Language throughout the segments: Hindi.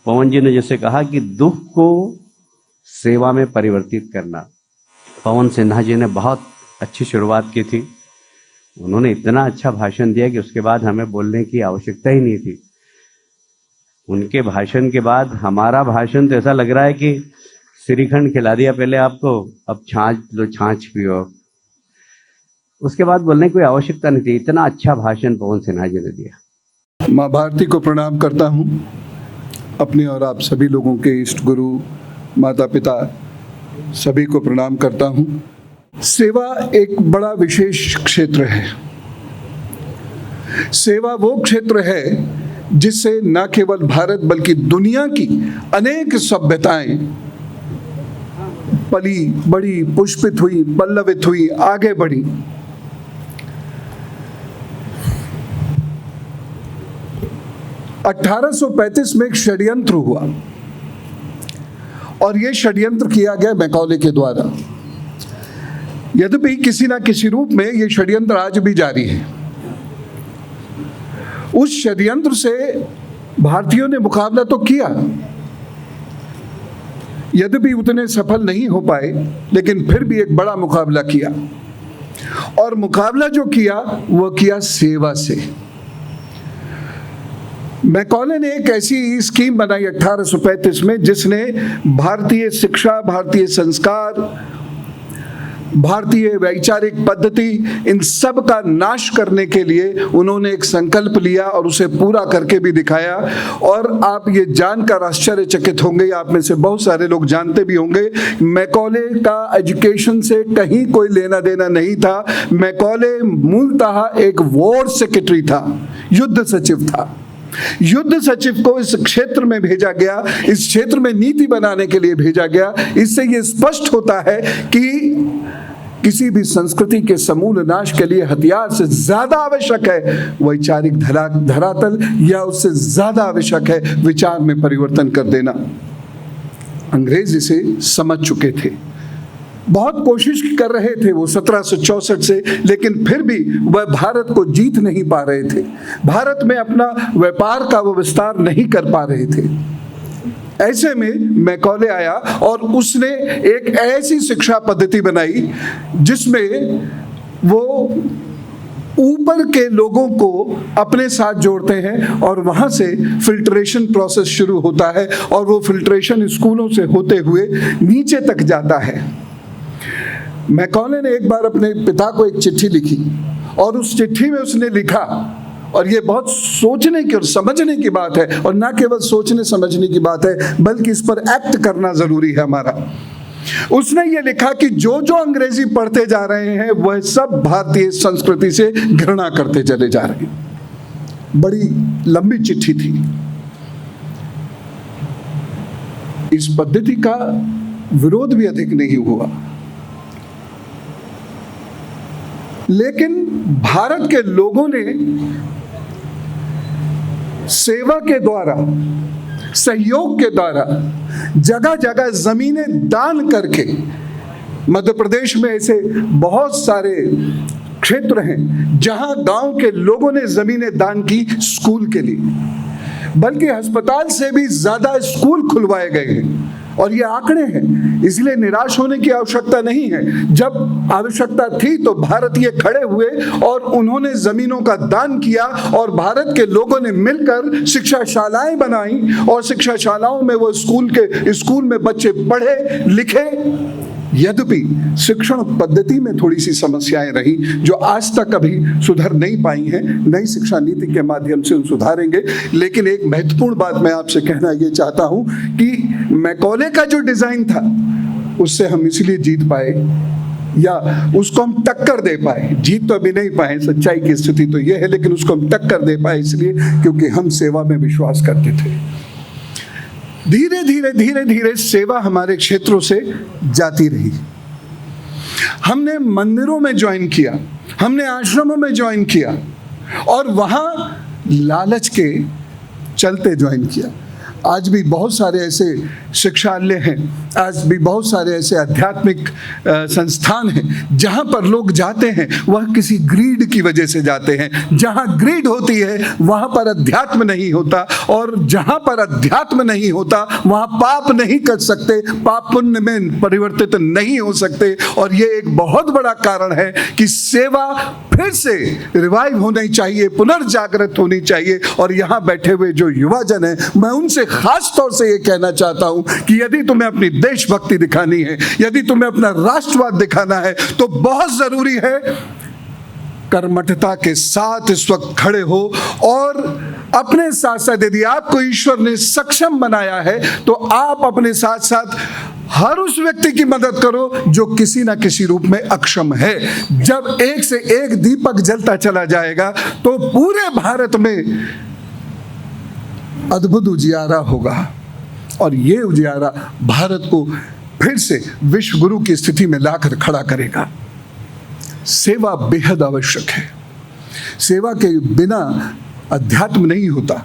पवन जी ने जैसे कहा कि दुख को सेवा में परिवर्तित करना, पवन सिन्हा जी ने बहुत अच्छी शुरुआत की थी। उन्होंने इतना अच्छा भाषण दिया कि उसके बाद हमें बोलने की आवश्यकता ही नहीं थी। उनके भाषण के बाद हमारा भाषण तो ऐसा लग रहा है कि श्रीखंड खिला दिया पहले आपको, अब छाछ लो, छाछ पियो। उसके बाद बोलने की कोई आवश्यकता नहीं थी। इतना अच्छा भाषण पवन सिन्हा जी ने दिया। माँ भारती को प्रणाम करता हूँ, अपने और आप सभी लोगों के इष्ट गुरु माता पिता सभी को प्रणाम करता हूँ। सेवा एक बड़ा विशेष क्षेत्र है। सेवा वो क्षेत्र है जिससे न केवल भारत बल्कि दुनिया की अनेक सभ्यताएं पली बड़ी, पुष्पित हुई, पल्लवित हुई, आगे बढ़ी। अठारह 1835 में एक षड्यंत्र हुआ और यह षड्यंत्र किया गया मैकॉले के द्वारा। यद्यपि किसी ना किसी रूप में यह षड्यंत्र आज भी जारी है। उस षड्यंत्र से भारतीयों ने मुकाबला तो किया, यद्यपि उतने सफल नहीं हो पाए, लेकिन फिर भी एक बड़ा मुकाबला किया। और मुकाबला जो किया वह किया सेवा से। मैकॉले ने एक ऐसी स्कीम बनाई 1835 में जिसने भारतीय शिक्षा, भारतीय संस्कार, भारतीय वैचारिक पद्धति, इन सब का नाश करने के लिए उन्होंने एक संकल्प लिया और उसे पूरा करके भी दिखाया। और आप ये जानकर आश्चर्यचकित होंगे, आप में से बहुत सारे लोग जानते भी होंगे, मैकॉले का एजुकेशन से कहीं कोई लेना देना नहीं था। मैकॉले मूलतः एक वॉर सेक्रेटरी था, युद्ध सचिव था। युद्ध सचिव को इस क्षेत्र में भेजा गया, इस क्षेत्र में नीति बनाने के लिए भेजा गया। इससे यह स्पष्ट होता है कि किसी भी संस्कृति के समूल नाश के लिए हथियार से ज्यादा आवश्यक है वैचारिक धरातल, या उससे ज्यादा आवश्यक है विचार में परिवर्तन कर देना। अंग्रेज इसे समझ चुके थे, बहुत कोशिश कर रहे थे वो 1764 से, लेकिन फिर भी वह भारत को जीत नहीं पा रहे थे। भारत में अपना व्यापार का वो विस्तार नहीं कर पा रहे थे। ऐसे में मैकॉले आया और उसने एक ऐसी शिक्षा पद्धति बनाई जिसमें वो ऊपर के लोगों को अपने साथ जोड़ते हैं और वहां से फिल्ट्रेशन प्रोसेस शुरू होता है और वो फिल्ट्रेशन स्कूलों से होते हुए नीचे तक जाता है। मैकॉले ने एक बार अपने पिता को एक चिट्ठी लिखी और उस चिट्ठी में उसने लिखा, और ये बहुत सोचने की और समझने की बात है, और ना केवल सोचने समझने की बात है बल्कि इस पर एक्ट करना जरूरी है हमारा। उसने ये लिखा कि जो जो अंग्रेजी पढ़ते जा रहे हैं वह सब भारतीय संस्कृति से घृणा करते चले जा रहे हैं। बड़ी लंबी चिट्ठी थी। इस पद्धति का विरोध भी अधिक नहीं हुआ, लेकिन भारत के लोगों ने सेवा के द्वारा, सहयोग के द्वारा जगह जगह जमीनें दान करके, मध्य प्रदेश में ऐसे बहुत सारे क्षेत्र हैं जहां गांव के लोगों ने जमीनें दान की स्कूल के लिए, बल्कि अस्पताल से भी ज्यादा स्कूल खुलवाए गए हैं। और ये आंकड़े हैं, इसलिए निराश होने की आवश्यकता नहीं है। जब आवश्यकता थी तो भारतीय खड़े हुए और उन्होंने जमीनों का दान किया और भारत के लोगों ने मिलकर शिक्षाशालाएं बनाई और शिक्षाशालाओं में वो स्कूल में बच्चे पढ़े लिखे। यद्यपि शिक्षण पद्धति में थोड़ी सी समस्याएं रही जो आज तक अभी सुधर नहीं पाई हैं। नई शिक्षा नीति के माध्यम से उन सुधारेंगे। लेकिन एक महत्वपूर्ण बात मैं आपसे कहना ये चाहता हूं कि मैकॉले का जो डिजाइन था उससे हम इसलिए जीत पाए, या उसको हम टक्कर दे पाए। जीत तो अभी नहीं पाए, सच्चाई की स्थिति तो यह है, लेकिन उसको हम टक्कर दे पाए इसलिए क्योंकि हम सेवा में विश्वास करते थे। धीरे धीरे सेवा हमारे क्षेत्रों से जाती रही। हमने मंदिरों में ज्वाइन किया, हमने आश्रमों में ज्वाइन किया और वहां लालच के चलते ज्वाइन किया। आज भी बहुत सारे ऐसे शिक्षालय हैं, आज भी बहुत सारे ऐसे आध्यात्मिक संस्थान हैं जहाँ पर लोग जाते हैं वह किसी ग्रीड की वजह से जाते हैं। जहाँ ग्रीड होती है वहाँ पर अध्यात्म नहीं होता, और जहाँ पर अध्यात्म नहीं होता वहाँ पाप नहीं कर सकते, पाप पुण्य में परिवर्तित नहीं हो सकते। और ये एक बहुत बड़ा कारण है कि सेवा फिर से रिवाइव होनी चाहिए, पुनर्जागृत होनी चाहिए। और यहाँ बैठे हुए जो युवाजन हैं, मैं उनसे खास तौर से ये कहना चाहता हूं कि यदि तुम्हें अपनी देशभक्ति दिखानी है, यदि तुम्हें अपना राष्ट्रवाद दिखाना है, तो बहुत जरूरी है कर्मठता के साथ इस वक्त खड़े हो और अपने साथ साथ यदि आपको ईश्वर ने सक्षम बनाया है तो आप अपने साथ साथ हर उस व्यक्ति की मदद करो जो किसी ना किसी रूप में अक्षम है। जब एक से एक दीपक जलता चला जाएगा तो पूरे भारत में अद्भुत उजियारा होगा, और ये उजियारा भारत को फिर से विश्व गुरु की स्थिति में लाकर खड़ा करेगा। सेवा बेहद आवश्यक है, सेवा के बिना अध्यात्म नहीं होता।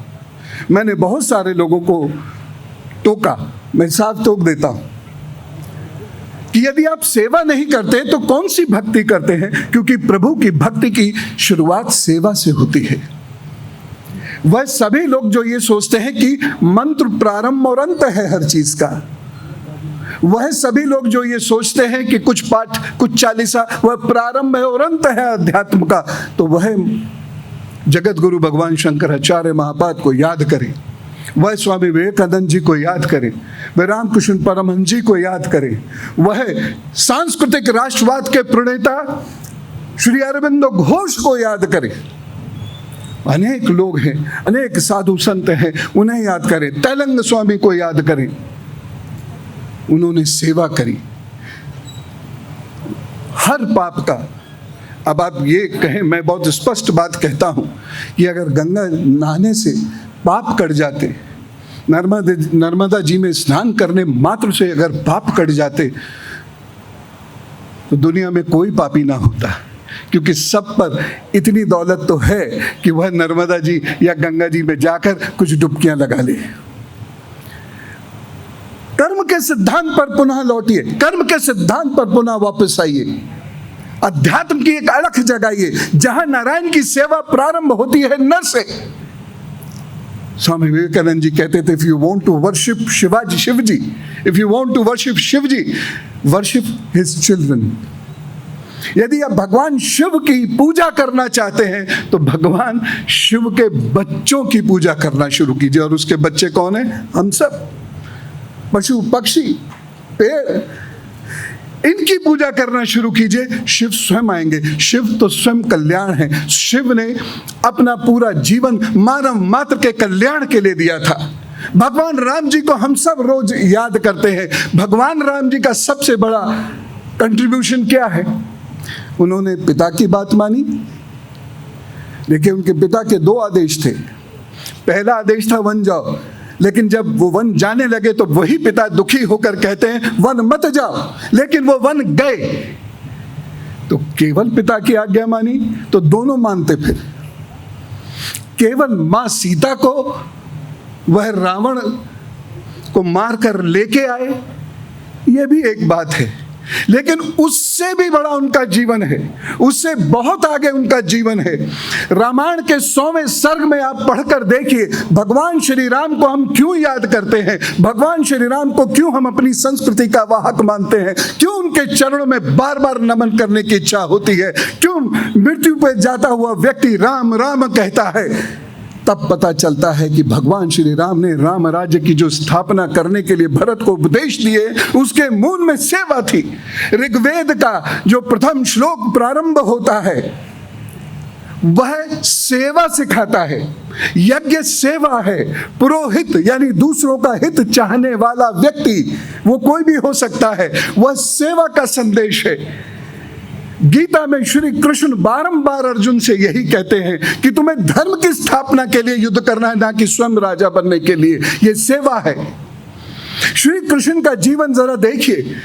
मैंने बहुत सारे लोगों को टोका, मैं साफ टोक देता हूं कि यदि आप सेवा नहीं करते तो कौन सी भक्ति करते हैं, क्योंकि प्रभु की भक्ति की शुरुआत सेवा से होती है। वह सभी लोग जो ये सोचते हैं कि मंत्र प्रारंभ और अंत है हर चीज का, वह सभी लोग जो ये सोचते हैं कि कुछ पाठ कुछ चालीसा वह प्रारंभ है और अंत है अध्यात्म का, तो वह जगत गुरु भगवान शंकराचार्य महापाद को याद करें, वह स्वामी विवेकानंद जी को याद करें, वह रामकृष्ण परमहंस जी को याद करें, वह सांस्कृतिक राष्ट्रवाद के प्रणेता श्री अरविंदो घोष को याद करें। अनेक लोग हैं, अनेक साधु संत हैं, उन्हें याद करें। तैलंग स्वामी को याद करें, उन्होंने सेवा करी हर पाप का। अब आप ये कहें, मैं बहुत स्पष्ट बात कहता हूं कि अगर गंगा नहाने से पाप कट जाते, नर्मदा जी में स्नान करने मात्र से अगर पाप कट जाते, तो दुनिया में कोई पापी ना होता, क्योंकि सब पर इतनी दौलत तो है कि वह नर्मदा जी या गंगा जी में जाकर कुछ डुबकियां लगा ले। कर्म के सिद्धांत पर पुनः लौटिए, कर्म के सिद्धांत पर पुनः वापस आइए, अध्यात्म की एक अलख जगाइए जहां नारायण की सेवा प्रारंभ होती है नर से। स्वामी विवेकानंद जी कहते थे, if you want to worship Shivaji Shivji, if you want to worship Shivji, worship his children. यदि आप भगवान शिव की पूजा करना चाहते हैं तो भगवान शिव के बच्चों की पूजा करना शुरू कीजिए। और उसके बच्चे कौन हैं? हम सब, पशु पक्षी पेड़, इनकी पूजा करना शुरू कीजिए, शिव स्वयं आएंगे। शिव तो स्वयं कल्याण है। शिव ने अपना पूरा जीवन मानव मात्र के कल्याण के लिए दिया था। भगवान राम जी को हम सब रोज याद करते हैं। भगवान राम जी का सबसे बड़ा कंट्रीब्यूशन क्या है? उन्होंने पिता की बात मानी। देखिए, उनके पिता के दो आदेश थे। पहला आदेश था वन जाओ, लेकिन जब वो वन जाने लगे तो वही पिता दुखी होकर कहते हैं वन मत जाओ, लेकिन वो वन गए। तो केवल पिता की आज्ञा मानी तो दोनों मानते। फिर केवल मां सीता को वह रावण को मारकर लेके आए, यह भी एक बात है, लेकिन उससे भी बड़ा उनका जीवन है, उससे बहुत आगे उनका जीवन है। रामायण के 100वें सर्ग में आप पढ़कर देखिए, भगवान श्री राम को हम क्यों याद करते हैं, भगवान श्री राम को क्यों हम अपनी संस्कृति का वाहक मानते हैं, क्यों उनके चरणों में बार बार नमन करने की इच्छा होती है, क्यों मृत्यु पर जाता हुआ व्यक्ति राम राम कहता है। तब पता चलता है कि भगवान श्री राम ने राम राज्य की जो स्थापना करने के लिए भरत को उपदेश दिए, उसके मूल में सेवा थी। ऋग्वेद का जो प्रथम श्लोक प्रारंभ होता है वह सेवा सिखाता है। यज्ञ सेवा है। पुरोहित यानी दूसरों का हित चाहने वाला व्यक्ति, वो कोई भी हो सकता है, वह सेवा का संदेश है। गीता में श्री कृष्ण बारंबार अर्जुन से यही कहते हैं कि तुम्हें धर्म की स्थापना के लिए युद्ध करना है, ना कि स्वयं राजा बनने के लिए। यह सेवा है। श्री कृष्ण का जीवन जरा देखिए।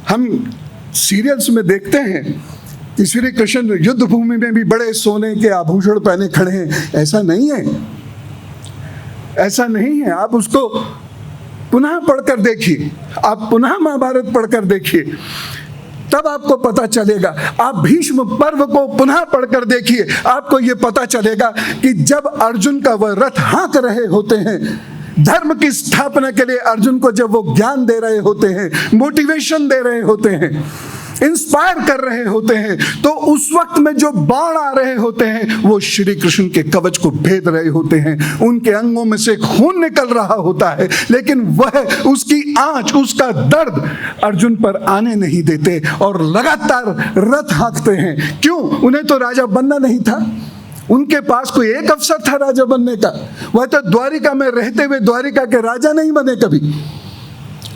हम सीरियल्स में देखते हैं कि श्री कृष्ण युद्ध भूमि में भी बड़े सोने के आभूषण पहने खड़े हैं। ऐसा नहीं है, ऐसा नहीं है। आप उसको पुनः पढ़कर देखिए, आप पुनः महाभारत पढ़कर देखिए, तब आपको पता चलेगा। आप भीष्म पर्व को पुनः पढ़कर देखिए, आपको यह पता चलेगा कि जब अर्जुन का वह रथ हाँक रहे होते हैं, धर्म की स्थापना के लिए अर्जुन को जब वो ज्ञान दे रहे होते हैं, मोटिवेशन दे रहे होते हैं, इंस्पायर कर रहे होते हैं, तो उस वक्त में जो बाण आ रहे होते हैं वो श्री कृष्ण के कवच को भेद रहे होते हैं। उनके अंगों में से खून निकल रहा होता है, लेकिन वह उसकी आंच, उसका दर्द अर्जुन पर आने नहीं देते और लगातार रथ हाँकते हैं। क्यों? उन्हें तो राजा बनना नहीं था, उनके पास कोई एक अवसर था राजा बनने का। वह तो द्वारिका में रहते हुए द्वारिका के राजा नहीं बने कभी।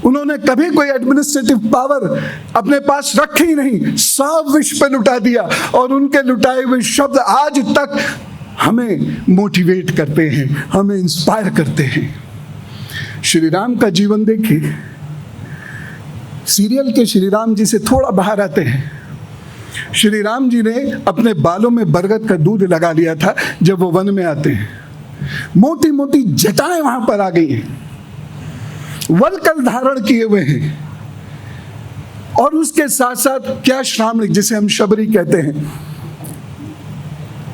उन्होंने कभी कोई एडमिनिस्ट्रेटिव पावर अपने पास रखी ही नहीं, सब विश्व पे लुटा दिया। और उनके लुटाए हुए शब्द आज तक हमें मोटिवेट करते हैं, हमें इंस्पायर करते हैं। श्री राम का जीवन देखिए, सीरियल के श्री राम जी से थोड़ा बाहर आते हैं। श्री राम जी ने अपने बालों में बरगद का दूध लगा लिया था जब वो वन में आते हैं। मोटी मोटी जटाएं वहां पर आ गई हैं, वलकल धारण किए हुए हैं, और उसके साथ साथ क्या श्रावणी, जिसे हम शबरी कहते हैं,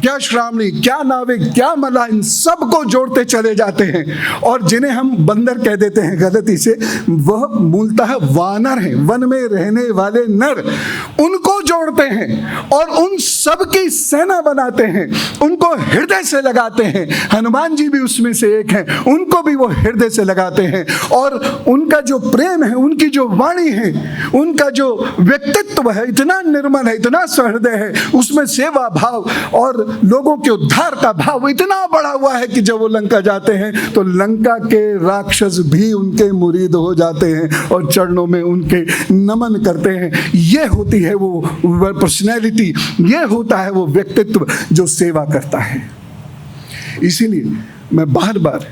क्या श्रावणी, क्या नाविक, क्या मला, इन सबको जोड़ते चले जाते हैं। और जिन्हें हम बंदर कह देते हैं गलती से, वह मूलतः वानर हैं, वन में रहने वाले नर, उनको जोड़ते हैं और उन सब की सेना बनाते हैं, उनको हृदय से लगाते हैं। हनुमान जी भी उसमें से एक हैं, उनको भी वो हृदय से लगाते हैं। और उनका जो प्रेम है, उनकी जो वाणी है, उनका जो व्यक्तित्व है, इतना निर्मल है, इतना सहृदय है, उसमें सेवा भाव और लोगों के उद्धार का भाव इतना बढ़ा हुआ है कि जब वो लंका जाते हैं तो लंका के राक्षस भी उनके मुरीद हो जाते हैं और चरणों में उनके नमन करते हैं। ये होती है वो पर्सनैलिटी, ये होता है वो व्यक्तित्व जो सेवा करता है। इसीलिए मैं बार बार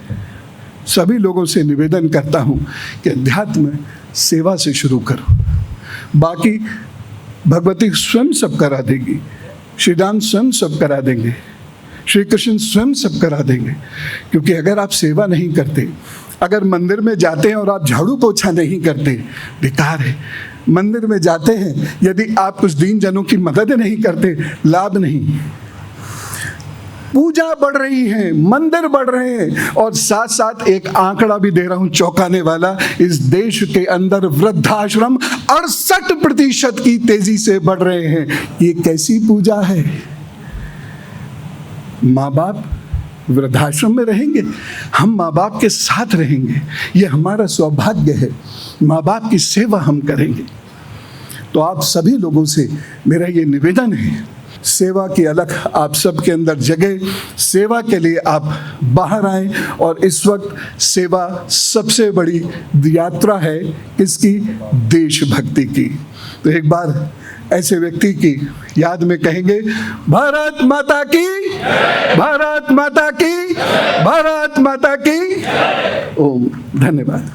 सभी लोगों से निवेदन करता हूं कि अध्यात्म सेवा से शुरू करो, बाकी भगवती स्वयं सब करा देगी, श्री राम स्वयं सब करा देंगे, श्री कृष्ण स्वयं सब करा देंगे। क्योंकि अगर आप सेवा नहीं करते, अगर मंदिर में जाते हैं और आप झाड़ू पोछा नहीं करते, बेकार है। मंदिर में जाते हैं, यदि आप कुछ दीन जनों की मदद नहीं करते, लाभ नहीं। पूजा बढ़ रही है, मंदिर बढ़ रहे हैं, और साथ साथ एक आंकड़ा भी दे रहा हूं चौंकाने वाला, इस देश के अंदर वृद्धाश्रम 68% की तेजी से बढ़ रहे हैं। ये कैसी पूजा है? माँ बाप वृद्धाश्रम में रहेंगे, हम माँ बाप के साथ रहेंगे, ये हमारा सौभाग्य है। माँ बाप की सेवा हम करेंगे। तो आप सभी लोगों से मेरा ये निवेदन है, सेवा की अलख आप सबके अंदर जगे, सेवा के लिए आप बाहर आएं। और इस वक्त सेवा सबसे बड़ी यात्रा है किसकी? देशभक्ति की। तो एक बार ऐसे व्यक्ति की याद में कहेंगे, भारत माता की, भारत माता की, भारत माता की। ओम। धन्यवाद।